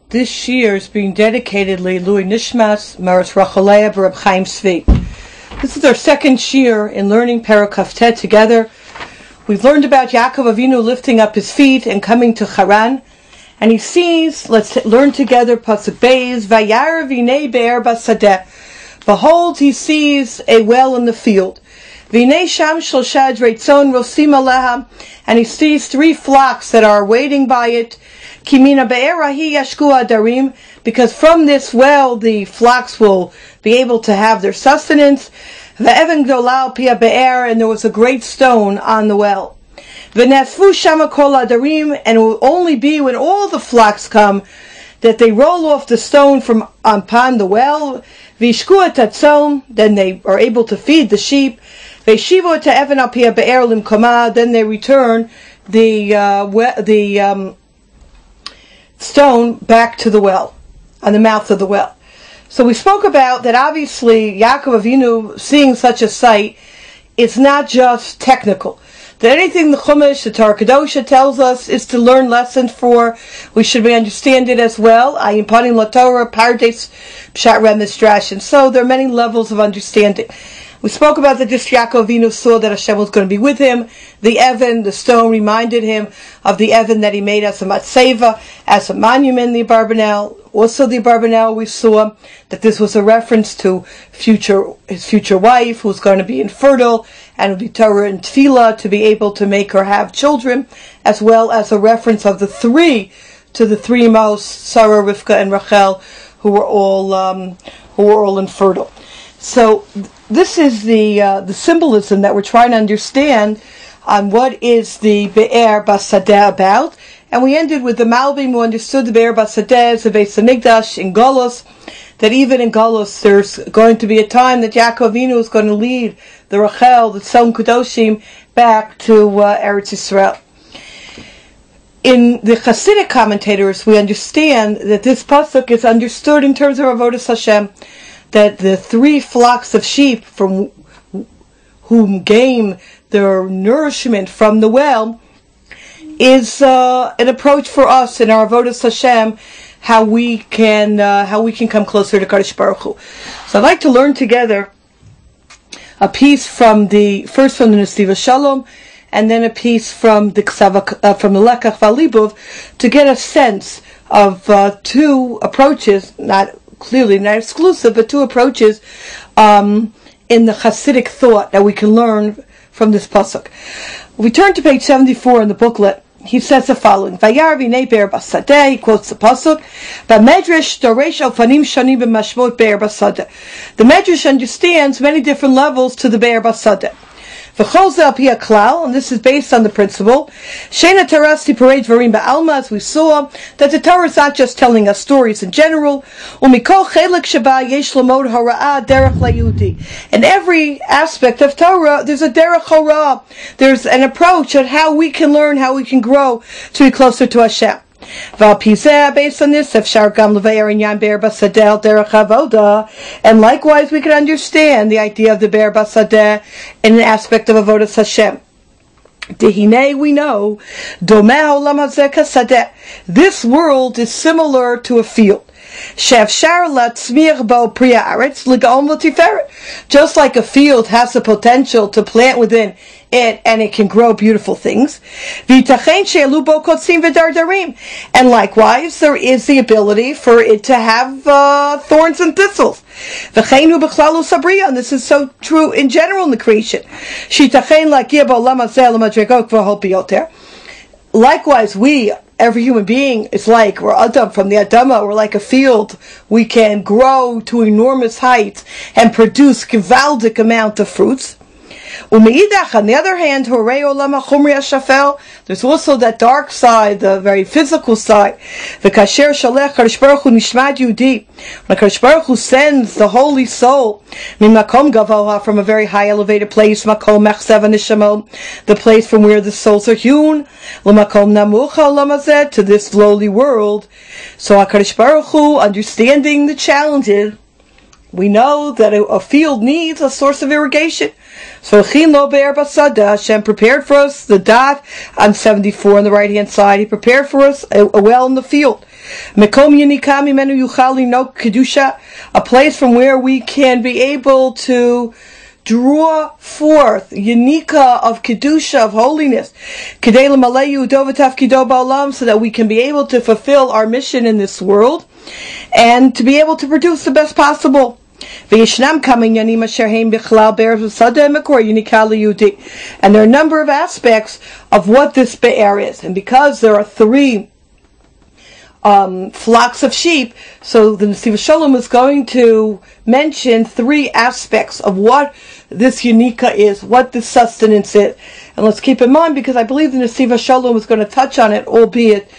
This year is being dedicated Leilui Nishmas Maris Racholea B'Reb Chaim Tzvi. This is our second year in learning Perek Kaftet together. We've learned about Yaakov Avinu lifting up his feet and coming to Haran, and he sees. Let's learn together Pasuk Beis Vayar Vinei Be'er Basadeh. Behold, he sees a well in the field. Vinei Sham Shlosha Dreitzon Rosim Aleha, and he sees 3 flocks that are waiting by it. Kimina be'erahi yashku adarim, because from this well the flocks will be able to have their sustenance. Ve'even gdola pia be'er, and there was a great stone on the well. V'nesfu shama kol adarim, and it will only be when all the flocks come that they roll off the stone from upon the well. V'ishku atatzon, then they are able to feed the sheep. Ve'shivo ta'even al pia be'er limkoma, then they return the stone back to the well, on the mouth of the well. So we spoke about that obviously Yaakov Avinu seeing such a sight, it's not just technical. That anything the Chumash, the Torah Kedosha tells us is to learn lessons for, we should understand it as well. Ayin Panim LaTorah, Pardes, Pshat Remes Drash, and so there are many levels of understanding. We spoke about that just Yaakov Avinu saw that Hashem was going to be with him. The Evan, the stone, reminded him of the Evan that he made as a matzeva, as a monument in the Abarbanel. Also the Abarbanel, we saw that this was a reference to his future wife, who's going to be infertile, and would be Torah and Tefillah to be able to make her have children, as well as a reference of the 3 to the 3 most, Sarah, Rivka, and Rachel, who were all infertile. So this is the symbolism that we're trying to understand on what is the Be'er Basadeh about. And we ended with the Malbim who understood the Be'er Basadeh as the Beis HaMikdash in Golos, that even in Golos there's going to be a time that Yaakov Avinu is going to lead the Rachel, the Tzom Kedoshim, back to Eretz Yisrael. In the Hasidic commentators, we understand that this pasuk is understood in terms of Avodas Hashem, that the 3 flocks of sheep from whom gain their nourishment from the well is an approach for us in our Avodas Hashem, how we can come closer to Kadosh Baruch Hu. So I'd like to learn together a piece from the Nestiva Shalom, and then a piece from the from the Lekach V'Alibuv, to get a sense of 2 approaches, not exclusive, but 2 approaches in the Hasidic thought that we can learn from this pasuk. We turn to page 74 in the booklet. He says the following: Vayar v'nei be'er basadeh. He quotes the pasuk. B'medrash doresh ofanim shanim b'mashmot be'er basadeh. The Medrash understands many different levels to the be'er basadeh. And this is based on the principle, as we saw, that the Torah is not just telling us stories in general. In every aspect of Torah, there's a derech hora. There's an approach on how we can learn, how we can grow to be closer to Hashem. Based on this, and likewise we can understand the idea of the Be'er Basadeh in an aspect of Avodas Hashem. We know, this world is similar to a field. Just like a field has the potential to plant within it, and it can grow beautiful things. And likewise, there is the ability for it to have thorns and thistles. And this is so true in general in the creation. Likewise, every human being is like, we're Adam from the Adama, we're like a field. We can grow to enormous heights and produce gewaldic amount of fruits. On the other hand, there's also that dark side, the very physical side. When Kadosh Baruch Hu sends the holy soul from a very high elevated place, the place from where the souls are hewn, to this lowly world. So Kadosh Baruch Hu, understanding the challenges, We know that a field needs a source of irrigation. So Hashem prepared for us the dot on 74 on the right hand side. He prepared for us a well in the field. A place from where we can be able to draw forth Yanika of Kedusha, of holiness, so that we can be able to fulfill our mission in this world and to be able to produce the best possible. And there are a number of aspects of what this be'er is. And because there are 3 flocks of sheep, so the Nesiv Shalom is going to mention 3 aspects of what this Yanika is, what this sustenance is. And let's keep in mind, because I believe the Nesiv Shalom is going to touch on it, albeit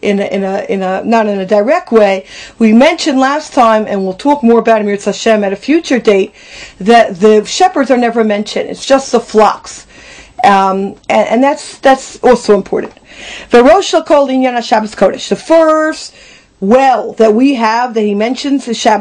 in a not in a direct way. We mentioned last time, and we'll talk more about Mir Hashem at a future date, that the shepherds are never mentioned. It's just the flocks, and that's also important. The first well that we have that he mentions is Shabbos